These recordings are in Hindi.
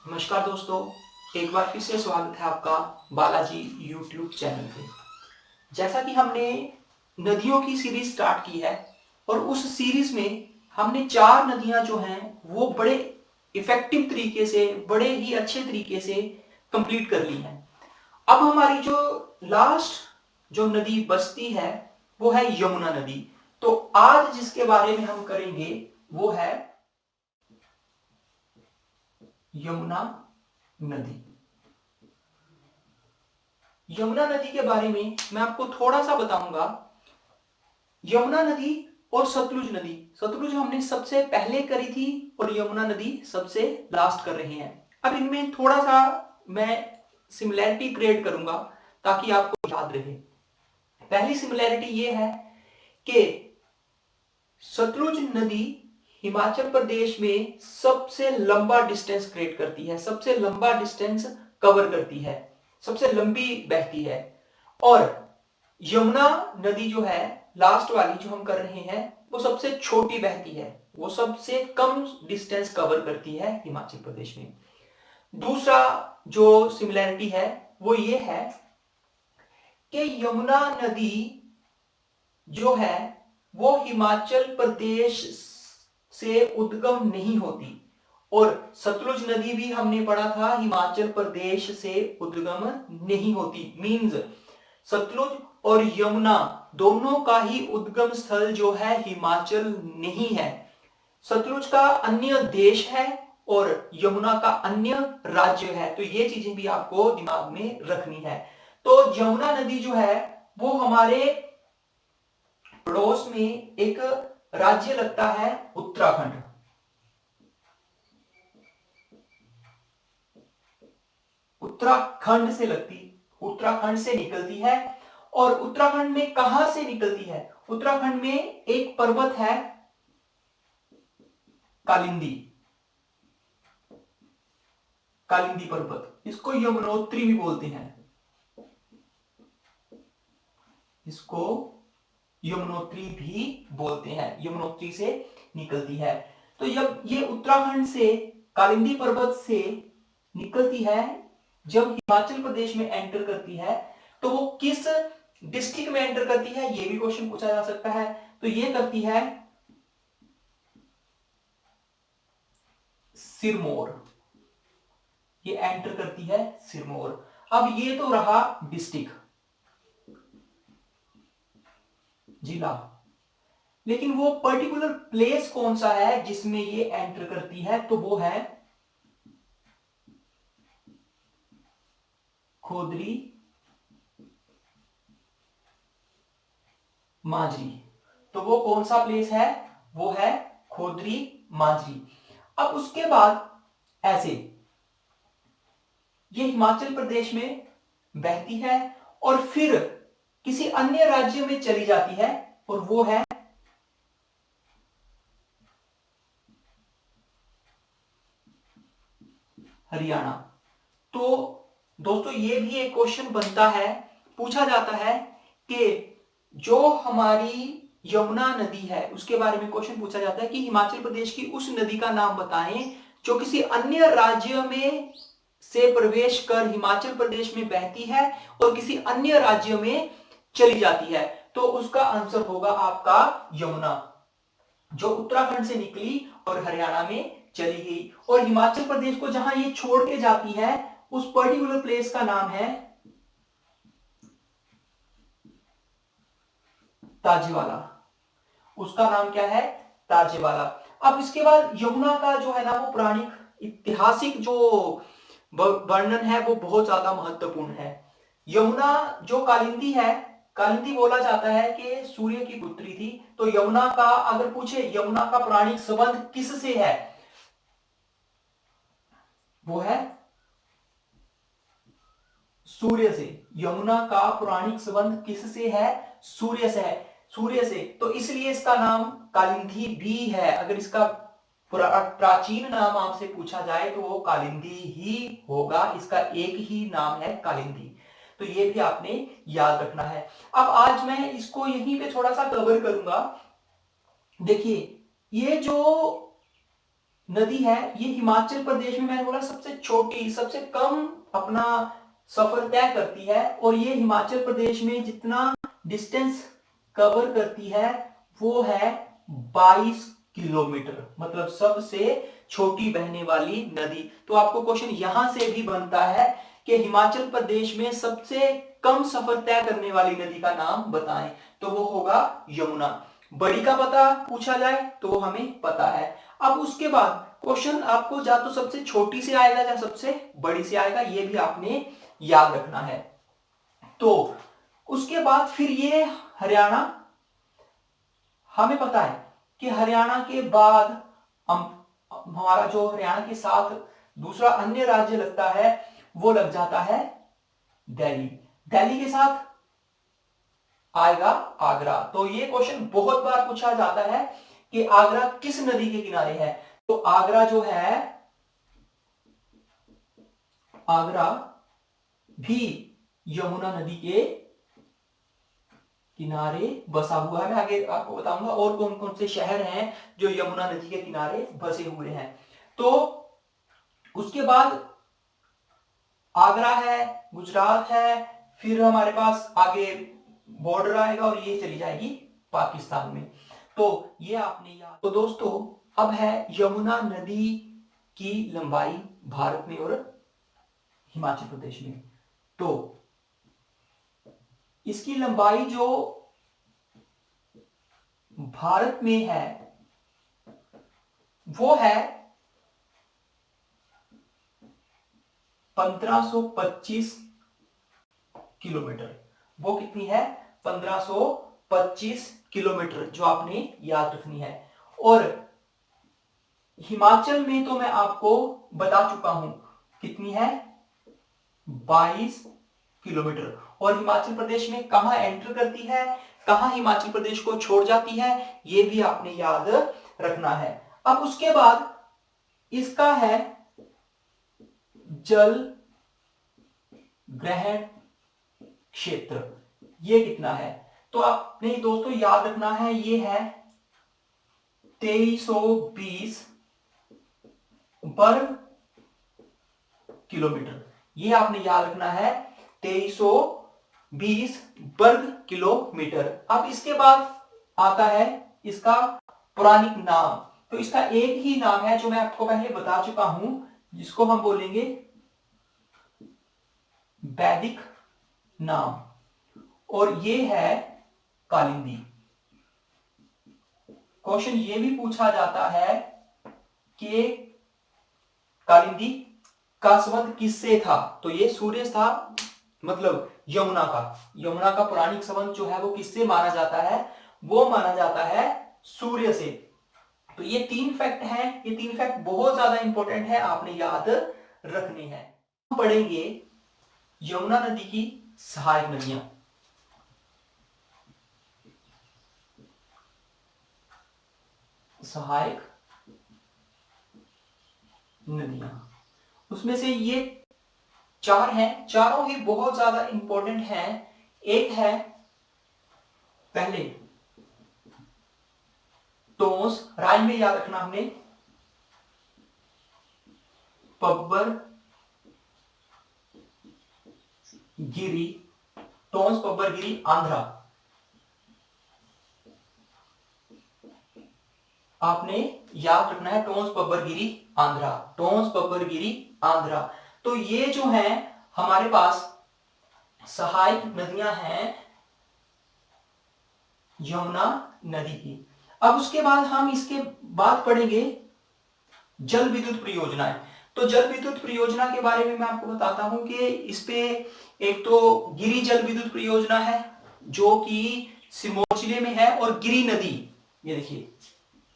नमस्कार दोस्तों, एक बार फिर से स्वागत है आपका बालाजी यूट्यूब चैनल पे। जैसा कि हमने नदियों की सीरीज स्टार्ट की है और उस सीरीज में हमने 4 नदियां जो हैं वो बड़े इफेक्टिव तरीके से, बड़े ही अच्छे तरीके से कंप्लीट कर ली हैं। अब हमारी जो लास्ट जो नदी बचती है वो है यमुना नदी। तो आज जिसके बारे में हम करेंगे वो है यमुना नदी। यमुना नदी के बारे में मैं आपको थोड़ा सा बताऊंगा। यमुना नदी और सतलुज नदी, सतलुज हमने सबसे पहले करी थी और यमुना नदी सबसे लास्ट कर रहे हैं। अब इनमें थोड़ा सा मैं सिमिलैरिटी क्रिएट करूंगा ताकि आपको याद रहे। पहली सिमिलैरिटी ये है कि सतलुज नदी हिमाचल प्रदेश में सबसे लंबा डिस्टेंस क्रिएट करती है, सबसे लंबा डिस्टेंस कवर करती है, सबसे लंबी बहती है। और यमुना नदी जो है लास्ट वाली जो हम कर रहे हैं वो सबसे छोटी बहती है, वो सबसे कम डिस्टेंस कवर करती है हिमाचल प्रदेश में। दूसरा जो सिमिलैरिटी है वो ये है कि यमुना नदी जो है वो हिमाचल प्रदेश से उद्गम नहीं होती और सतलुज नदी भी हमने पढ़ा था हिमाचल प्रदेश से उद्गम नहीं होती। मींस सतलुज और यमुना दोनों का ही उद्गम स्थल जो है हिमाचल नहीं है। सतलुज का अन्य देश है और यमुना का अन्य राज्य है। तो ये चीजें भी आपको दिमाग में रखनी है। तो यमुना नदी जो है वो हमारे पड़ोस में एक राज्य लगता है उत्तराखंड। उत्तराखंड से निकलती है। और उत्तराखंड में कहां से निकलती है? उत्तराखंड में एक पर्वत है कालिंदी, कालिंदी पर्वत, इसको यमुनोत्री भी बोलते हैं, इसको यमुनोत्री भी बोलते हैं, यमुनोत्री से निकलती है। तो जब ये उत्तराखंड से कालिंदी पर्वत से निकलती है, जब हिमाचल प्रदेश में एंटर करती है तो वो किस डिस्ट्रिक्ट में एंटर करती है, ये भी क्वेश्चन पूछा जा सकता है। तो ये करती है सिरमौर, ये एंटर करती है सिरमौर। अब ये तो रहा डिस्ट्रिक्ट, जिला, लेकिन वो पर्टिकुलर प्लेस कौन सा है जिसमें ये एंटर करती है? तो वो है खोदरी माजरी। तो वो कौन सा प्लेस है? वो है खोदरी माजरी। अब उसके बाद ऐसे ये हिमाचल प्रदेश में बहती है और फिर किसी अन्य राज्य में चली जाती है और वो है हरियाणा। तो दोस्तों ये भी एक क्वेश्चन बनता है, पूछा जाता है कि जो हमारी यमुना नदी है उसके बारे में क्वेश्चन पूछा जाता है कि हिमाचल प्रदेश की उस नदी का नाम बताएं जो किसी अन्य राज्य में से प्रवेश कर हिमाचल प्रदेश में बहती है और किसी अन्य राज्य में चली जाती है। तो उसका आंसर होगा आपका यमुना, जो उत्तराखंड से निकली और हरियाणा में चली गई। और हिमाचल प्रदेश को जहां ये छोड़ के जाती है उस पर्टिकुलर प्लेस का नाम है ताजेवाला, उसका नाम क्या है? ताजेवाला। अब इसके बाद यमुना का जो है ना वो पौराणिक ऐतिहासिक जो वर्णन है वो बहुत ज्यादा महत्वपूर्ण है। यमुना जो कालिंदी है, कालिंदी बोला जाता है कि सूर्य की पुत्री थी। तो यमुना का अगर पूछे यमुना का पौराणिक संबंध किससे है, वो है सूर्य से। यमुना का पौराणिक संबंध किससे है? सूर्य से है, सूर्य से। तो इसलिए इसका नाम कालिंदी भी है। अगर इसका प्राचीन नाम आपसे पूछा जाए तो वो कालिंदी ही होगा, इसका एक ही नाम है कालिंदी। तो ये भी आपने याद रखना है। अब आज मैं इसको यहीं पे थोड़ा सा कवर करूंगा। देखिए ये जो नदी है ये हिमाचल प्रदेश में, मैंने बोला सबसे छोटी, सबसे कम अपना सफर तय करती है, और ये हिमाचल प्रदेश में जितना डिस्टेंस कवर करती है वो है 22 किलोमीटर, मतलब सबसे छोटी बहने वाली नदी। तो आपको क्वेश्चन यहां से भी बनता है कि हिमाचल प्रदेश में सबसे कम सफर तय करने वाली नदी का नाम बताएं, तो वो होगा यमुना। बड़ी का पता पूछा जाए तो वो हमें पता है। अब उसके बाद क्वेश्चन आपको या तो सबसे छोटी से आएगा या सबसे बड़ी से आएगा, ये भी आपने याद रखना है। तो उसके बाद फिर ये हरियाणा, हमें पता है कि हरियाणा के बाद हम हमारा जो हरियाणा के साथ दूसरा अन्य राज्य लगता है वो लग जाता है दिल्ली। दिल्ली के साथ आएगा आगरा। तो ये क्वेश्चन बहुत बार पूछा जाता है कि आगरा किस नदी के किनारे है। तो आगरा जो है, आगरा भी यमुना नदी के किनारे बसा हुआ है। मैं आगे आपको बताऊंगा और कौन कौन से शहर हैं जो यमुना नदी के किनारे बसे हुए हैं। तो उसके बाद आगरा है, गुजरात है, फिर हमारे पास आगे बॉर्डर आएगा और ये चली जाएगी पाकिस्तान में। तो ये आपने याद। तो दोस्तों अब है यमुना नदी की लंबाई भारत में और हिमाचल प्रदेश में। तो इसकी लंबाई जो भारत में है वो है 1525 किलोमीटर। वो कितनी है? 1525 किलोमीटर, जो आपने याद रखनी है। और हिमाचल में तो मैं आपको बता चुका हूं कितनी है, 22 किलोमीटर। और हिमाचल प्रदेश में कहां एंटर करती है, कहां हिमाचल प्रदेश को छोड़ जाती है, यह भी आपने याद रखना है। अब उसके बाद इसका है जल ग्रहण क्षेत्र, ये कितना है? तो आपने दोस्तों याद रखना है, ये है 2320 वर्ग किलोमीटर। ये आपने याद रखना है 2320 वर्ग किलोमीटर। अब इसके बाद आता है इसका पौराणिक नाम। तो इसका एक ही नाम है जो मैं आपको पहले बता चुका हूं, जिसको हम बोलेंगे वैदिक नाम, और ये है कालिंदी। क्वेश्चन ये भी पूछा जाता है कि कालिंदी का संबंध किससे था? तो ये सूर्य था, मतलब यमुना का। यमुना का पौराणिक संबंध जो है वो किससे माना जाता है? वो माना जाता है सूर्य से। तो ये तीन फैक्ट हैं, ये तीन फैक्ट बहुत ज्यादा इंपॉर्टेंट है, आपने याद रखने हैं। हम पढ़ेंगे यमुना नदी की सहायक नदियां। सहायक नदियां, उसमें से ये चार हैं, चारों ही बहुत ज्यादा इंपॉर्टेंट हैं। एक है पहले टोंस, राय में याद रखना हमने, पब्बर गिरी, टोंस पब्बर गिरी आंध्रा। आपने याद रखना है टोंस पब्बर गिरी आंध्रा, टोंस पब्बर गिरी आंध्रा। तो ये जो है हमारे पास सहायक नदियां हैं यमुना नदी की। अब उसके बाद हम इसके बाद पढ़ेंगे जल विद्युत परियोजनाएं। तो जल विद्युत परियोजना के बारे में मैं आपको बताता हूं कि इस पे एक तो गिरी जल विद्युत परियोजना है जो कि सिरमौर जिले में है, और गिरी नदी, ये देखिए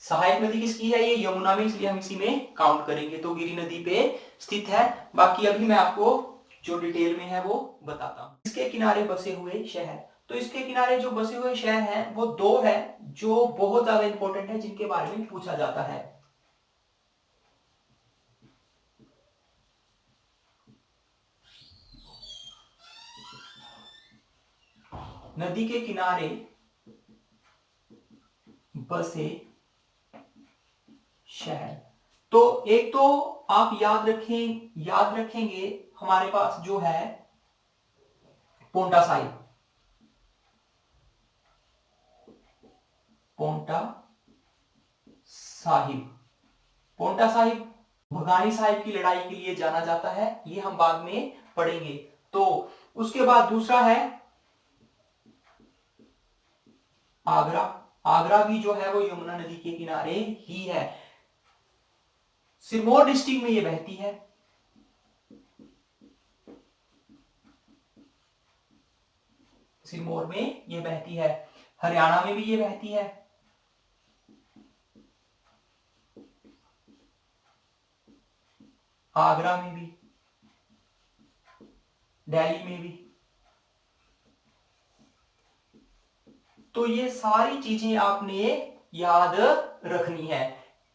सहायक नदी किसकी है? ये यमुना में, इसलिए हम इसी में काउंट करेंगे। तो गिरी नदी पे स्थित है। बाकी अभी मैं आपको जो डिटेल में है वो बताता हूं। इसके किनारे बसे हुए शहर, तो इसके किनारे जो बसे हुए शहर हैं वो दो हैं जो बहुत ज्यादा इंपॉर्टेंट है, जिनके बारे में पूछा जाता है। नदी के किनारे बसे शहर, तो एक तो आप याद रखेंगे हमारे पास जो है पोंटा साहिब, पोंटा साहिब भगानी साहिब की लड़ाई के लिए जाना जाता है, ये हम बाद में पढ़ेंगे। तो उसके बाद दूसरा है आगरा भी जो है वो यमुना नदी के किनारे ही है। सिरमौर डिस्ट्रिक्ट में ये बहती है। सिरमौर में ये बहती है। हरियाणा में भी ये बहती है। आगरा में भी, दिल्ली में भी। तो ये सारी चीजें आपने याद रखनी है,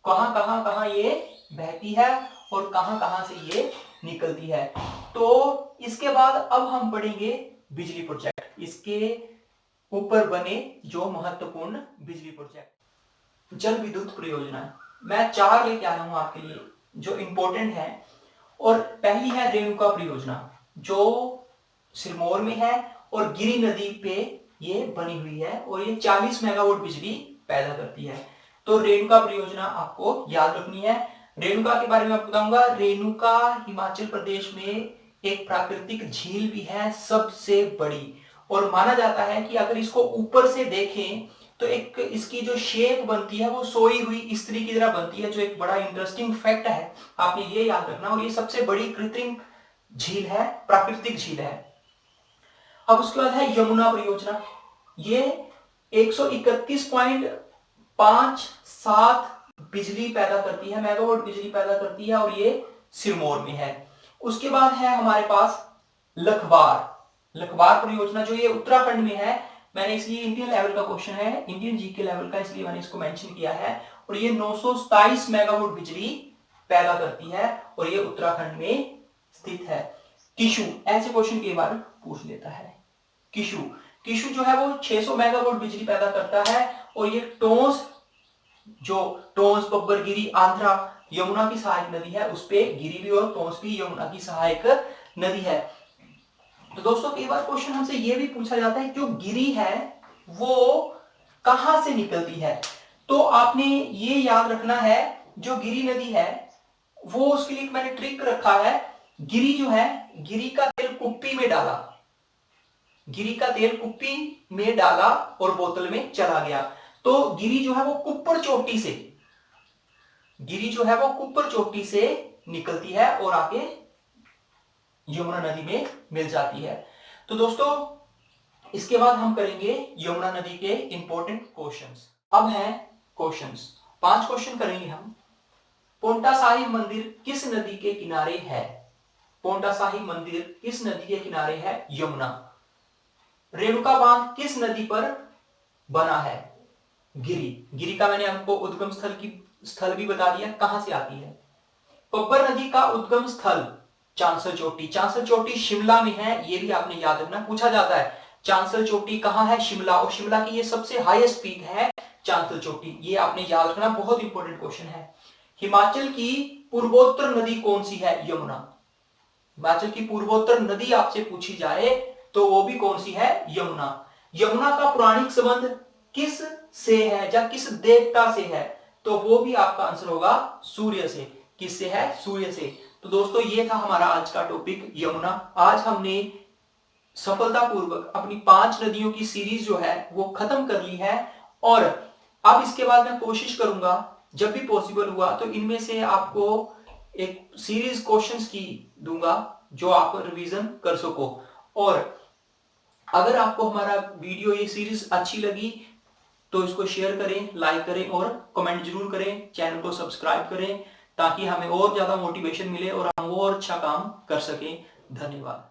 कहां कहां ये बहती है और कहां कहां से ये निकलती है। तो इसके बाद अब हम पढ़ेंगे बिजली प्रोजेक्ट, इसके ऊपर बने जो महत्वपूर्ण बिजली प्रोजेक्ट। जल विद्युत परियोजना मैं 4 लेके आया हूं आपके लिए जो इंपॉर्टेंट है। और पहली है रेणुका परियोजना जो सिरमौर में है और गिरी नदी पे ये बनी हुई है और ये 40 मेगावाट बिजली पैदा करती है। तो रेणुका परियोजना आपको याद रखनी है। रेणुका के बारे में आपको बताऊंगा। रेणुका हिमाचल प्रदेश में एक प्राकृतिक झील भी है, सबसे बड़ी, और माना जाता है कि अगर इसको ऊपर से देखें तो एक इसकी जो शेप बनती है वो सोई हुई स्त्री की तरह बनती है, जो एक बड़ा इंटरेस्टिंग फैक्ट है, आपने ये याद रखना। और ये सबसे बड़ी कृत्रिम झील है, प्राकृतिक झील है। अब उसके बाद है यमुना परियोजना। ये 131.57 बिजली पैदा करती है, मेगावाट बिजली पैदा करती है, और ये सिरमौर में है। उसके बाद है हमारे पास लखवार परियोजना जो ये उत्तराखंड में है। मैंने इसलिए इंडियन लेवल का क्वेश्चन है, इंडियन जीके लेवल का, इसलिए मैंने इसको मेंशन किया है। और ये 927 मेगावाट बिजली पैदा करती है और ये उत्तराखंड में स्थित है। किशु, ऐसे क्वेश्चन कई बार पूछ लेता है। किशु जो है वो 600 मेगावाट बिजली पैदा करता है और ये टोंस बब्बर गिरी आंध्रा यमुना की सहायक नदी है, उस पे गिरी भी और टोंस भी यमुना की सहायक नदी है। तो दोस्तों कई बार क्वेश्चन हमसे ये भी पूछा जाता है जो गिरी है वो कहां से निकलती है। तो आपने ये याद रखना है, जो गिरी नदी है वो, उसके लिए मैंने ट्रिक रखा है। गिरी जो है, गिरी का तेल कुप्पी में डाला और बोतल में चला गया। तो गिरी जो है वो कुप्पड़ चोटी से निकलती है और आके यमुना नदी में मिल जाती है। तो दोस्तों इसके बाद हम करेंगे यमुना नदी के इंपॉर्टेंट क्वेश्चंस। अब है क्वेश्चंस, 5 क्वेश्चन करेंगे हम। पोंटा साहिब मंदिर किस नदी के किनारे है? पोंटा साहिब मंदिर किस नदी के किनारे है? यमुना। रेणुका बांध किस नदी पर बना है? गिरी का मैंने आपको उद्गम स्थल भी बता दिया, कहां से आती है। बब्बर नदी का उद्गम स्थल चांसल चोटी शिमला में है, ये भी आपने याद रखना, पूछा जाता है चांसल चोटी कहां है? शिमला। और शिमला की ये सबसे हाईएस्ट पीक है चांसल चोटी, ये आपने याद रखना, बहुत इंपॉर्टेंट क्वेश्चन है। हिमाचल की पूर्वोत्तर नदी कौन सी है? यमुना। हिमाचल की पूर्वोत्तर नदी आपसे पूछी जाए तो वो भी कौन सी है? यमुना। यमुना का पौराणिक संबंध किस से है या किस देवता से है? तो वो भी आपका आंसर होगा सूर्य से। किससे है? सूर्य से। तो दोस्तों ये था हमारा आज का टॉपिक यमुना। आज हमने सफलतापूर्वक अपनी 5 नदियों की सीरीज जो है वो खत्म कर ली है, और अब इसके बाद मैं कोशिश करूंगा जब भी पॉसिबल हुआ तो इनमें से आपको एक सीरीज क्वेश्चंस की दूंगा जो आप रिवीजन कर सको। और अगर आपको हमारा वीडियो ये सीरीज अच्छी लगी तो इसको शेयर करें, लाइक करें और कमेंट जरूर करें, चैनल को सब्सक्राइब करें ताकि हमें और ज्यादा मोटिवेशन मिले और हम और अच्छा काम कर सकें। धन्यवाद।